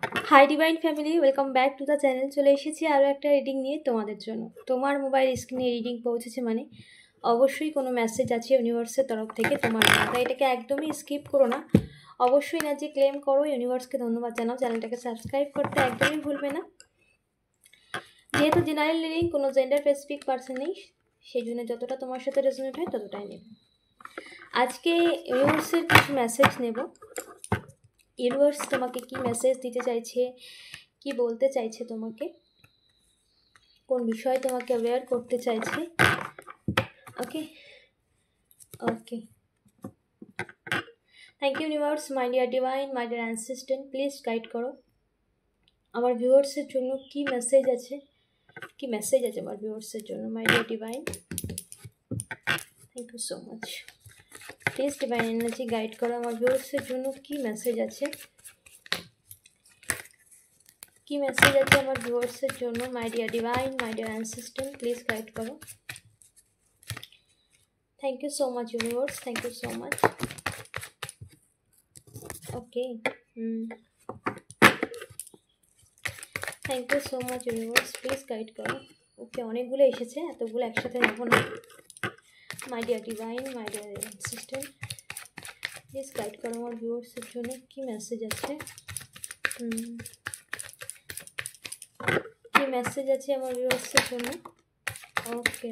Hi divine family, welcome back to the channel. চলে এসেছি আরও একটা রিডিং নিয়ে তোমাদের জন্য। তোমার মোবাইল স্ক্রিনে রিডিং পৌঁছেছে মানে অবশ্যই কোনো মেসেজ আছে ইউনিভার্সের তরফ থেকে তোমার জন্য। তাই এটাকে একদমই স্কিপ করো না, অবশ্যই না যে ক্লেম করো, ইউনিভার্সকে ধন্যবাদ জানাও, চ্যানেলটাকে সাবস্ক্রাইব করতে একদমই ভুলবে না। যেহেতু জেনারেল রিডিং কোনো জেন্ডার স্পেসিফিক পার্সন নেই, সেই জন্য যতটা তোমার সাথে রেজোনেট হয় ততটাই নেব। আজকে ইউনিভার্সের কিছু মেসেজ নেব। ইউনিভার্স তোমাকে কি মেসেজ দিতে চাইছে, কি বলতে চাইছে, তোমাকে কোন বিষয়ে তোমাকে অ্যাওয়্যার করতে চাইছে। Okay okay, thank you universe, my dear divine, my dear assistant, please guide করো আমার ভিউয়ার্সের জন্য কি মেসেজ আছে, কি মেসেজ আছে আমার ভিউয়ার্সের জন্য। My dear divine, thank you so much, please divine energy guide করো আমার ভিউয়ার্সের জন্য কি মেসেজ আছে, কি মেসেজ আছে আমার ভিউয়ার্সের জন্য। My dear divine, my dear assistant, please guide করো। Thank you so much universe, thank you so much. Okay, thank you so much universe, please guide করো। ওকে, অনেকগুলো এসেছে, এতগুলো একসাথে নেব না। My dear divine, my dear assistant, please guide করো আমার ভিউয়ার্সের জন্য কি মেসেজ আছে, কি মেসেজ আছে আমার ভিউয়ার্সের জন্য। ওকে,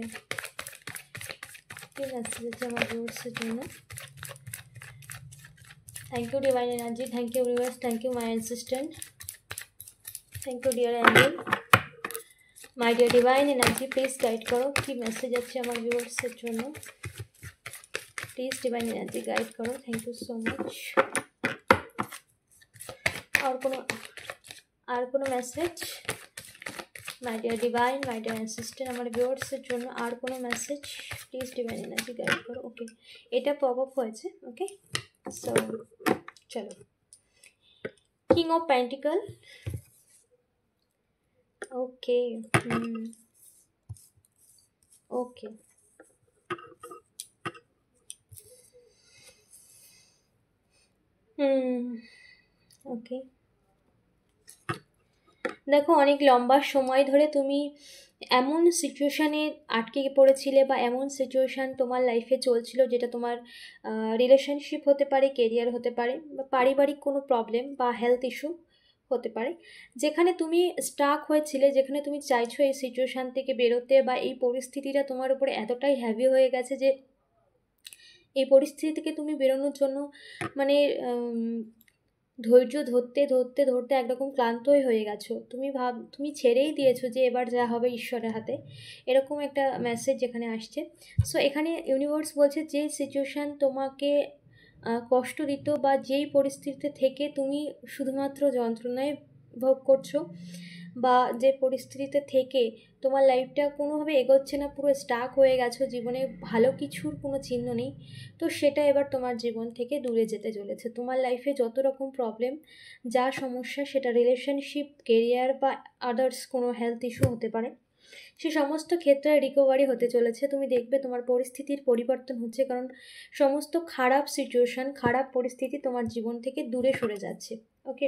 কি মেসেজ আছে আমার ভিউয়ার্সের জন্য। Thank you divine energy, thank you universe, thank you my assistant, thank you dear angel. My dear divine energy, please guide করো কি মেসেজ আছে আমার ভিউয়ার্সের জন্য। প্লিজ ডিভাইন এনার্জি গাইড করো, থ্যাংক ইউ সো মাচ। আর কোনো message my dear divine, my dear assistant, আমার ভিউয়ার্সের জন্য আর কোনো message, please divine energy guide করো। ওকে, এটা পপ আপ হয়েছে। ওকে, সো চলো, king of pentacle. Okay, okay, okay, দেখো অনেক লম্বা সময় ধরে তুমি এমন সিচুয়েশানে আটকে পড়েছিলে বা এমন সিচুয়েশান তোমার লাইফে চলছিল যেটা তোমার রিলেশনশিপ হতে পারে, কেরিয়ার হতে পারে, বা পারিবারিক কোনো প্রবলেম বা হেলথ ইস্যু হতে পারে, যেখানে তুমি স্টাক হয়েছিলে, যেখানে তুমি চাইছো এই সিচুয়েশান থেকে বেরোতে, বা এই পরিস্থিতিটা তোমার উপরে এতটাই হ্যাভি হয়ে গেছে যে এই পরিস্থিতি থেকে তুমি বেরোনোর জন্য মানে ধৈর্য ধরতে ধরতে ধরতে একরকম ক্লান্তই হয়ে গেছো। তুমি ছেড়েই দিয়েছো যে এবার যা হবে ঈশ্বরের হাতে, এরকম একটা মেসেজ যেখানে আসছে। সো এখানে ইউনিভার্স বলছে যে সিচুয়েশান তোমাকে কষ্ট দিত, বা যেই পরিস্থিতিতে থেকে তুমি শুধুমাত্র যন্ত্রণায় ভোগ করছো, বা যে পরিস্থিতিতে থেকে তোমার লাইফটা কোনোভাবে এগোচ্ছে না, পুরো স্টাক হয়ে গেছো, জীবনে ভালো কিছুর কোনো চিহ্ন নেই, তো সেটা এবার তোমার জীবন থেকে দূরে যেতে চলেছে। তোমার লাইফে যত রকম প্রবলেম, যা সমস্যা, সেটা রিলেশনশিপ, কেরিয়ার বা আদার্স কোনো হেলথ ইস্যু হতে পারে, সে সমস্ত ক্ষেত্রে রিকভারি হতে চলেছে। তুমি দেখবে তোমার পরিস্থিতির পরিবর্তন হচ্ছে, কারণ সমস্ত খারাপ সিচুয়েশান, খারাপ পরিস্থিতি তোমার জীবন থেকে দূরে সরে যাচ্ছে। ওকে,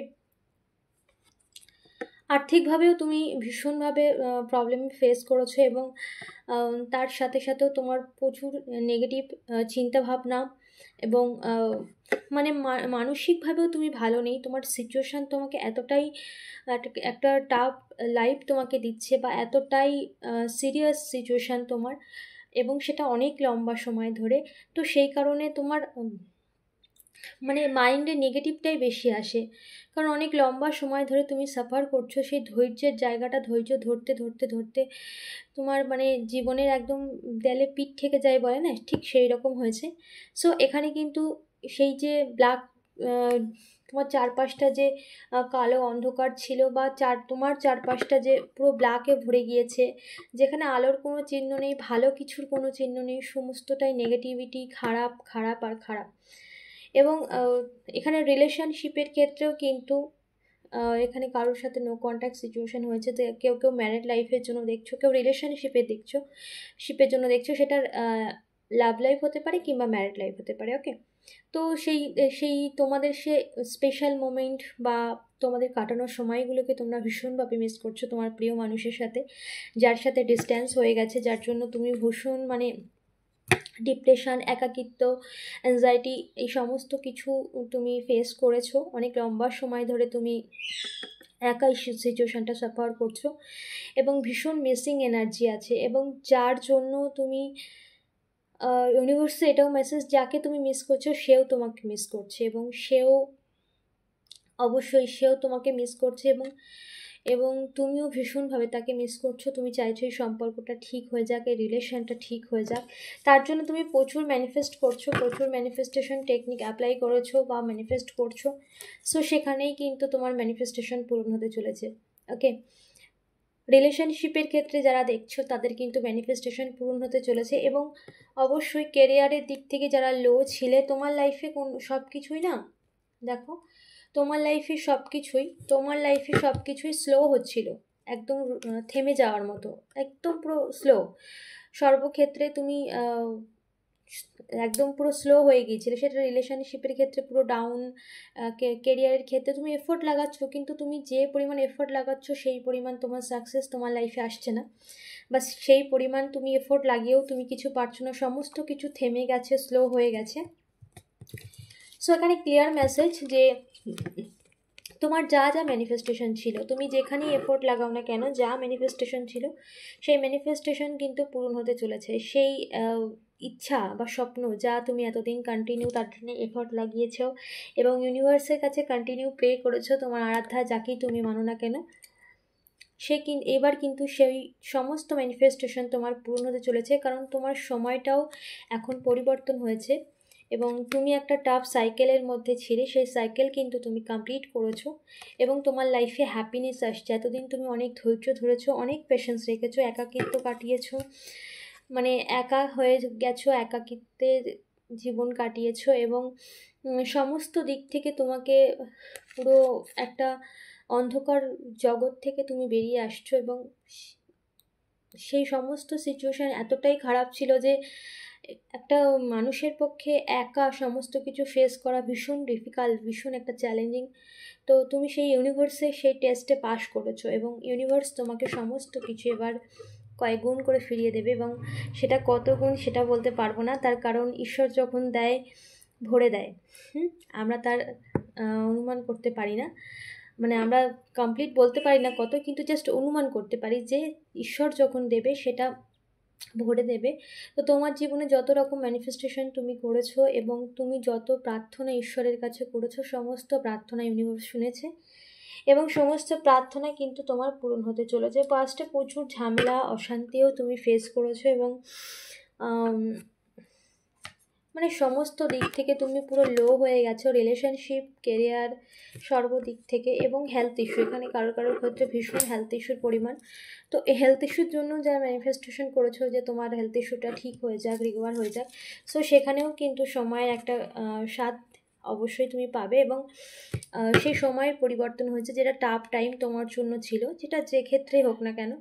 আর্থিকভাবেও তুমি ভীষণভাবে প্রবলেম ফেস করেছো, এবং তার সাথে সাথেও তোমার প্রচুর নেগেটিভ চিন্তাভাবনা, এবং মানে মানসিকভাবেও তুমি ভালো নেই। তোমার সিচুয়েশান তোমাকে এতটাই একটা টাফ লাইফ তোমাকে দিচ্ছে, বা এতটাই সিরিয়াস সিচুয়েশান তোমার, এবং সেটা অনেক লম্বা সময় ধরে। তো সেই কারণে তোমার মানে মাইন্ডে নেগেটিভটাই বেশি আসে, কারণ অনেক লম্বা সময় ধরে তুমি সাফার করছো। সেই ধৈর্যের জায়গাটা, ধৈর্য ধরতে ধরতে ধরতে তোমার মানে জীবনের একদম দেয়ালে পিঠ ঠেকে যায় বলে না, ঠিক সেই রকম হয়েছে। সো এখানে কিন্তু সেই যে ব্ল্যাক, তোমার চারপাশটা যে কালো অন্ধকার ছিল, বা তোমার চারপাশটা যে পুরো ব্ল্যাকে ভরে গিয়েছে, যেখানে আলোর কোনো চিহ্ন নেই, ভালো কিছুর কোনো চিহ্ন নেই, সমস্তটাই নেগেটিভিটি, খারাপ খারাপ আর খারাপ। এবং এখানে রিলেশনশিপের ক্ষেত্রেও কিন্তু এখানে কারোর সাথে নো কন্ট্যাক্ট সিচুয়েশান হয়েছে। যে কেউ কেউ ম্যারিড লাইফের জন্য দেখছো, কেউ শিপের জন্য দেখছো, সেটার লাভ লাইফ হতে পারে কিংবা ম্যারিড লাইফ হতে পারে। ওকে, তো সেই তোমাদের সে স্পেশাল মোমেন্ট বা তোমাদের কাটানোর সময়গুলোকে তোমরা ভীষণভাবে মিস করছো তোমার প্রিয় মানুষের সাথে, যার সাথে ডিস্ট্যান্স হয়ে গেছে, যার জন্য তুমি ভীষণ মানে ডিপ্রেশন, একাকিত্ব, অ্যাংজাইটি এই সমস্ত কিছু তুমি ফেস করেছো। অনেক লম্বা সময় ধরে তুমি একাই সিচুয়েশানটা সাফার করছো এবং ভীষণ মিসিং এনার্জি আছে, এবং যার জন্য তুমি ইউনিভার্সে এটাও মেসেজ, যাকে তুমি মিস করছো সেও তোমাকে মিস করছে, এবং সেও তোমাকে মিস করছে, এবং তুমিও ভীষণভাবে তাকে মিস করছো। তুমি চাইছো এই সম্পর্কটা ঠিক হয়ে যাক, এই রিলেশনটা ঠিক হয়ে যাক। তার জন্য তুমি প্রচুর ম্যানিফেস্ট করছো, প্রচুর ম্যানিফেস্টেশন টেকনিক অ্যাপ্লাই করেছো বা ম্যানিফেস্ট করছো। সো সেখানেই কিন্তু তোমার ম্যানিফেস্টেশন পূরণ হতে চলেছে। ওকে, রিলেশনশিপের ক্ষেত্রে যারা দেখছো তাদের কিন্তু ম্যানিফেস্টেশন পূরণ হতে চলেছে। এবং অবশ্যই কেরিয়ারের দিক থেকে যারা লো ছিলে, তোমার লাইফে সব কিছুই না, দেখো তোমার লাইফে সব কিছুই স্লো হচ্ছিল, একদম থেমে যাওয়ার মতো, একদম পুরো স্লো। সর্বক্ষেত্রে তুমি একদম পুরো স্লো হয়ে গিয়েছিলে, সেটা রিলেশনশিপের ক্ষেত্রে পুরো ডাউন, কেরিয়ারের ক্ষেত্রে তুমি এফোর্ট লাগাচ্ছ, কিন্তু তুমি যে পরিমাণ এফোর্ট লাগাচ্ছ সেই পরিমাণ তোমার সাকসেস তোমার লাইফে আসছে না, বা সেই পরিমাণ তুমি এফোর্ট লাগিয়েও তুমি কিছু পারছো না, সমস্ত কিছু থেমে গেছে, স্লো হয়ে গেছে। সো এখানে ক্লিয়ার মেসেজ যে তোমার যা যা ম্যানিফেস্টেশন ছিল, তুমি যেখানেই এফোর্ট লাগাও না কেন, যা ম্যানিফেস্টেশন ছিল সেই ম্যানিফেস্টেশন কিন্তু পূরণ হতে চলেছে। সেই ইচ্ছা বা স্বপ্ন যা তুমি এতদিন কন্টিনিউ তার জন্য এফোর্ট লাগিয়েছো এবং ইউনিভার্সের কাছে কন্টিনিউ প্রে করেছো, তোমার আরাধ্যা যাকেই তুমি মানো না কেন, এবার কিন্তু সেই সমস্ত ম্যানিফেস্টেশন তোমার পূরণ হতে চলেছে। কারণ তোমার সময়টাও এখন পরিবর্তন হয়েছে এবং তুমি একটা টাফ সাইকেলের মধ্যে ছিলে, সেই সাইকেল কিন্তু তুমি কমপ্লিট করেছো এবং তোমার লাইফে হ্যাপিনেস আসছে। এতদিন তুমি অনেক ধৈর্য ধরেছো, অনেক পেশেন্স রেখেছো, একাকিত্ব কাটিয়েছো, মানে একা হয়ে গেছো, একাকিত্বের জীবন কাটিয়েছো এবং সমস্ত দিক থেকে তোমাকে পুরো একটা অন্ধকার জগৎ থেকে তুমি বেরিয়ে আসছো। এবং সেই সমস্ত সিচুয়েশান এতটাই খারাপ ছিল যে একটা মানুষের পক্ষে একা সমস্ত কিছু ফেস করা ভীষণ ডিফিকাল্ট, ভীষণ একটা চ্যালেঞ্জিং। তো তুমি সেই ইউনিভার্সে সেই টেস্টে পাশ করেছো এবং ইউনিভার্স তোমাকে সমস্ত কিছু এবার কয়েক গুণ করে ফিরিয়ে দেবে, এবং সেটা কত গুণ সেটা বলতে পারবো না, তার কারণ ঈশ্বর যখন দেয় ভরে দেয়। আমরা তার অনুমান করতে পারি না, মানে আমরা কমপ্লিট বলতে পারি না কত, কিন্তু জাস্ট অনুমান করতে পারি যে ঈশ্বর যখন দেবে সেটা ভরে দেবে। তো তোমার জীবনে যত রকম ম্যানিফেস্টেশন তুমি করেছো এবং তুমি যত প্রার্থনা ঈশ্বরের কাছে করেছো, সমস্ত প্রার্থনা ইউনিভার্স শুনেছে এবং সমস্ত প্রার্থনা কিন্তু তোমার পূরণ হতে চলেছে। পাস্টে প্রচুর ঝামেলা অশান্তিও তুমি ফেস করেছো এবং মানে সমস্ত দিক থেকে তুমি পুরো লো হয়ে গেছো, রিলেশনশিপ, কেরিয়ার, সর্বদিক থেকে, এবং হেলথ ইস্যু, এখানে কারোর ক্ষেত্রে ভীষণ হেলথ ইস্যুর পরিমাণ। তো এই হেলথ ইস্যুর জন্য যারা ম্যানিফেস্টেশন করেছো যে তোমার হেলথ ইস্যুটা ঠিক হয়ে যাক, রিকভার হয়ে যাক, সো সেখানেও কিন্তু সময়ের একটা স্বাদ অবশ্যই তুমি পাবে এবং সেই সময়ের পরিবর্তন হয়েছে, যেটা টাফ টাইম তোমার জন্য ছিল, যেটা যে ক্ষেত্রেই হোক না কেন,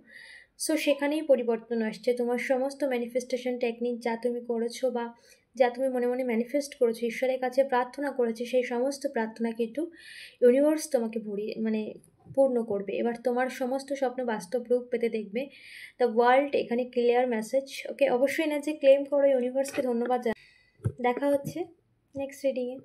সো সেখানেই পরিবর্তন আসছে। তোমার সমস্ত ম্যানিফেস্টেশন টেকনিক যা তুমি করেছো বা যা তুমি মনে মনে ম্যানিফেস্ট করেছো, ঈশ্বরের কাছে প্রার্থনা করেছো, সেই সমস্ত প্রার্থনা কিন্তু ইউনিভার্স তোমাকে পূর্ণ করবে। এবার তোমার সমস্ত স্বপ্ন বাস্তব রূপ পেতে দেখবে। দ্য ওয়ার্ল্ড এখানে ক্লিয়ার মেসেজ। ওকে, অবশ্যই না যে ক্লেম করো, ইউনিভার্সকে ধন্যবাদ। দেখা হচ্ছে নেক্সট রিডিংয়ে।